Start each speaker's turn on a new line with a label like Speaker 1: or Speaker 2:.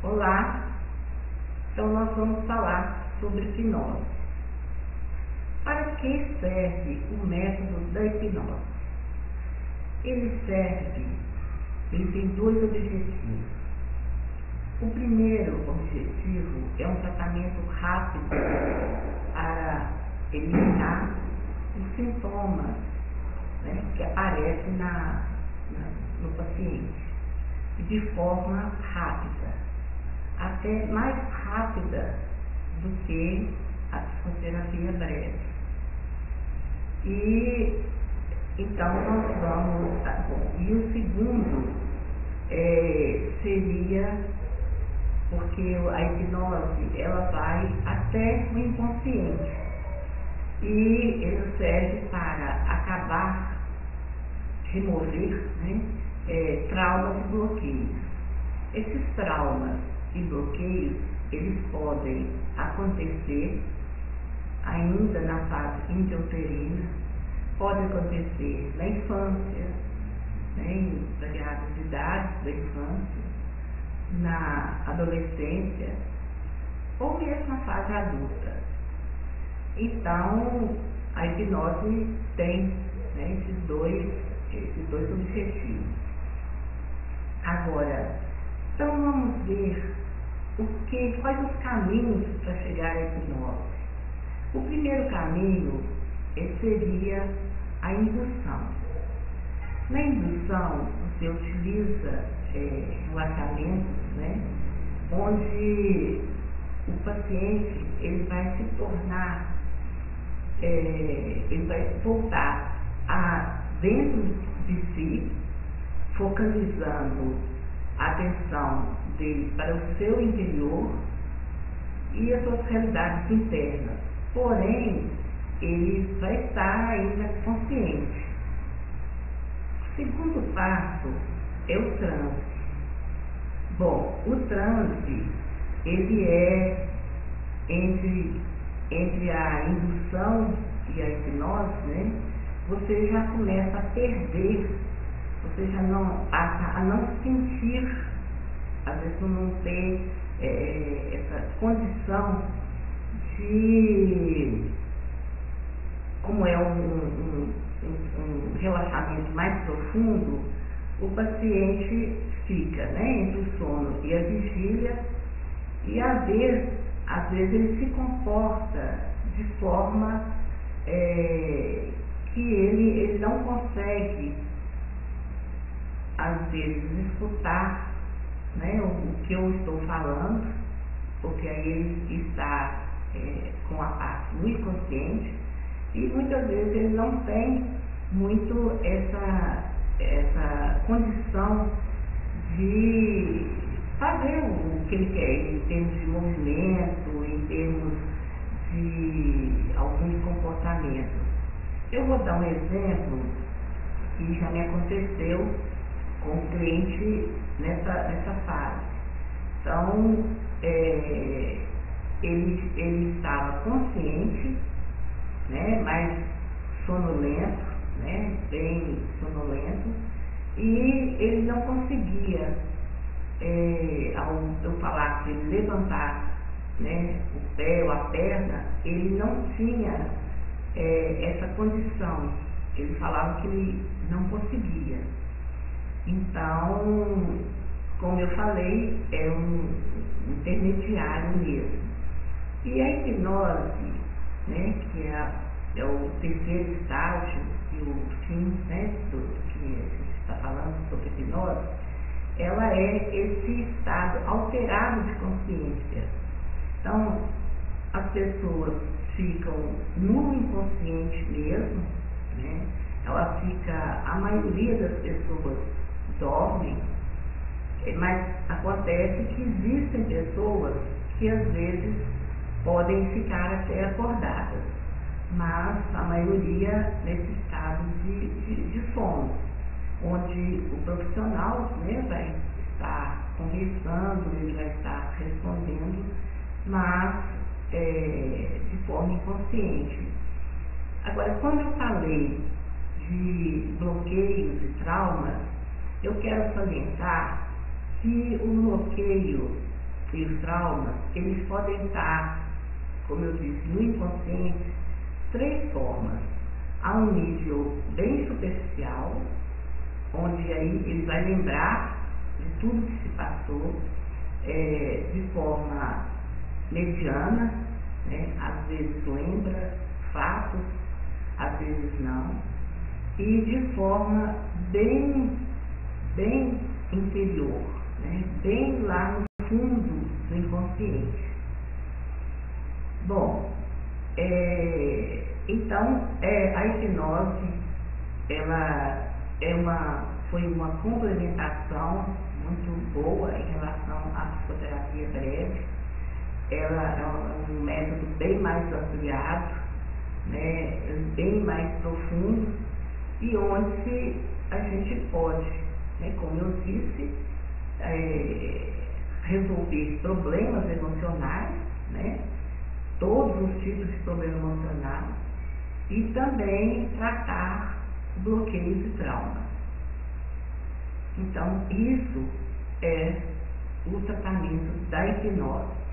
Speaker 1: Olá, então nós vamos falar sobre hipnose. Para que serve o método da hipnose? Ele tem dois objetivos. O primeiro objetivo é um tratamento rápido para eliminar os sintomas, que aparecem no paciente, de forma rápida, até mais rápida do que a psicoterapia breve. E então nós vamos. E o segundo seria porque a hipnose ela vai até o inconsciente e ele serve para acabar, remover traumas e bloqueios. Esses traumas e bloqueios, eles podem acontecer ainda na fase intrauterina, pode acontecer na infância, em variadas idades da infância, na adolescência ou mesmo na fase adulta. Então, a hipnose tem esses dois objetivos. Agora, então vamos ver quais os caminhos para chegar à hipnose. O primeiro caminho seria a indução. Na indução, você utiliza relaxamentos, onde o paciente ele vai se tornar, ele vai voltar dentro de si, focalizando a atenção dele para o seu interior e as suas realidades internas. Porém, ele vai estar ainda consciente. O segundo passo é o transe. Bom, o transe, ele é entre a indução e a hipnose, você já começa a perder, você já não passa a não sentir, às vezes não ter essa condição de, como é um relaxamento mais profundo, o paciente fica entre o sono e a vigília e às vezes ele se comporta de forma que ele não consegue, às vezes, escutar o que eu estou falando, porque aí ele está com a parte no inconsciente e muitas vezes ele não tem muito essa condição de fazer o que ele quer em termos de movimento, em termos de alguns comportamentos. Eu vou dar um exemplo que já me aconteceu com o cliente nessa fase. Então, ele estava consciente, mas sonolento, bem sonolento, e ele não conseguia, ao eu falar que ele levantar o pé ou a perna, ele não tinha essa condição. Ele falava que ele não conseguia. Então, como eu falei, é um intermediário mesmo. E a hipnose, que é o terceiro estágio e o fim do que a gente está falando sobre hipnose, ela é esse estado alterado de consciência. Então, as pessoas ficam no inconsciente mesmo, a maioria das pessoas dormem, mas acontece que existem pessoas que às vezes podem ficar até acordadas, mas a maioria nesse estado de sono, onde o profissional vai estar conversando, ele vai estar respondendo, mas de forma inconsciente. Agora, quando eu falei de bloqueios e traumas, eu quero salientar que o bloqueio e os traumas, eles podem estar, como eu disse, no inconsciente, três formas. Há um nível bem superficial, onde aí ele vai lembrar de tudo que se passou, de forma mediana, né? Às vezes lembra fatos, às vezes não, e de forma bem interior, né? Bem lá no fundo do inconsciente. Bom, então a hipnose ela foi uma complementação muito boa em relação à psicoterapia breve. Ela é um método bem mais ampliado, né, bem mais profundo, e onde a gente pode, né, como eu disse, resolver problemas emocionais, né, todos os tipos de problema emocional, e também tratar bloqueios e traumas. Então, isso é o tratamento da hipnose.